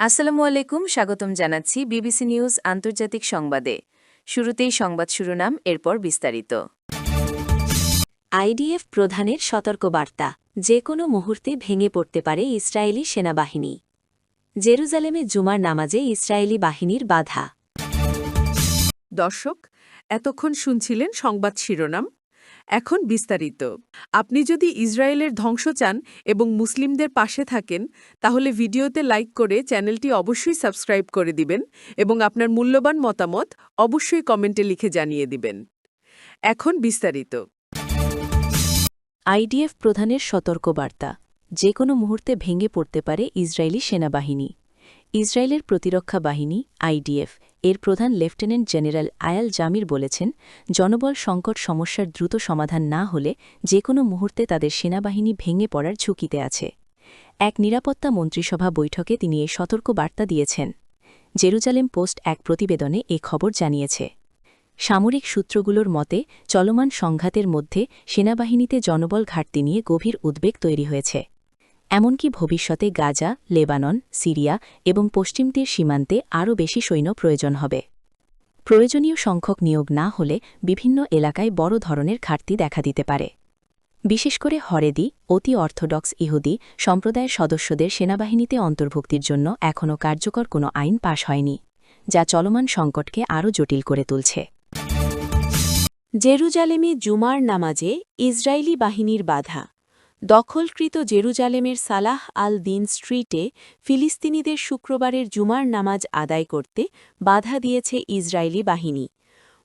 আসসালামু আলাইকুম, স্বাগতম জানাচ্ছি বিবিসি নিউজ আন্তর্জাতিক সংবাদে। শুরুতেই সংবাদ শিরোনাম, এরপর বিস্তারিত। আইডিএফ প্রধানের সতর্কবার্তা, যে কোনো মুহূর্তে ভেঙে পড়তে পারে ইসরায়েলি সেনাবাহিনী। জেরুজালেমে জুমার নামাজে ইসরায়েলি বাহিনীর বাধা। দর্শক, এতক্ষণ শুনছিলেন সংবাদ শিরোনাম। এখন বিস্তারিত। আপনি যদি ইসরায়েলের ধ্বংস চান এবং মুসলিমদের পাশে থাকেন, তাহলে ভিডিওতে লাইক করে চ্যানেলটি অবশ্যই সাবস্ক্রাইব করে দিবেন এবং আপনার মূল্যবান মতামত অবশ্যই কমেন্টে লিখে জানিয়ে দিবেন। এখন বিস্তারিত। আইডিএফ প্রধানের সতর্কবার্তা, যে কোনো মুহূর্তে ভেঙে পড়তে পারে ইসরায়েলি সেনাবাহিনী। ইসরায়েলের প্রতিরক্ষা বাহিনী আইডিএফ এর প্রধান লেফটেন্যান্ট জেনারেল আয়াল জামির বলেছেন, জনবল সংকট সমস্যার দ্রুত সমাধান না হলে যে কোনো মুহূর্তে তাদের সেনাবাহিনী ভেঙে পড়ার ঝুঁকিতে আছে। এক নিরাপত্তা মন্ত্রিসভা বৈঠকে তিনি এই সতর্কবার্তা দিয়েছেন। জেরুজালেম পোস্ট এক প্রতিবেদনে এ খবর জানিয়েছে। সামরিক সূত্রগুলোর মতে, চলমান সংঘাতের মধ্যে সেনাবাহিনীতে জনবল ঘাটতি নিয়ে গভীর উদ্বেগ তৈরি হয়েছে। এমনকি ভবিষ্যতে গাজা, লেবানন, সিরিয়া এবং পশ্চিম তীর সীমান্তে আরও বেশি সৈন্য প্রয়োজন হবে। প্রয়োজনীয় সংখ্যক নিয়োগ না হলে বিভিন্ন এলাকায় বড় ধরনের ঘাটতি দেখা দিতে পারে। বিশেষ করে হরেদি, অতি অর্থোডক্স ইহুদি সম্প্রদায়ের সদস্যদের সেনাবাহিনীতে অন্তর্ভুক্তির জন্য এখনও কার্যকর কোনো আইন পাশ হয়নি, যা চলমান সংকটকে আরও জটিল করে তুলছে। জেরুজালেমে জুমার নামাজে ইসরায়েলি বাহিনীর বাধা। দখলকৃত জেরুজালেমের সালাহ আল দিন স্ট্রিটে ফিলিস্তিনিদের শুক্রবারের জুমার নামাজ আদায় করতে বাধা দিয়েছে ইসরায়েলি বাহিনী।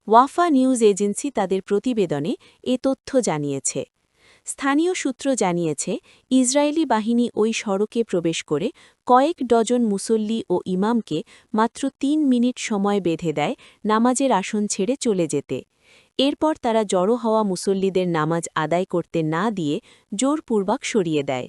ওয়াফা নিউজ এজেন্সি তাদের প্রতিবেদনে এ তথ্য জানিয়েছে। স্থানীয় সূত্র জানিয়েছে, ইসরায়েলি বাহিনী ওই সড়কে প্রবেশ করে কয়েক ডজন মুসল্লি ও ইমামকে মাত্র ৩ মিনিট সময় বেঁধে দেয় নামাজের আসন ছেড়ে চলে যেতে। এরপর তারা জড়ো হওয়া মুসল্লিদের নামাজ আদায় করতে না দিয়ে জোরপূর্বক সরিয়ে দেয়।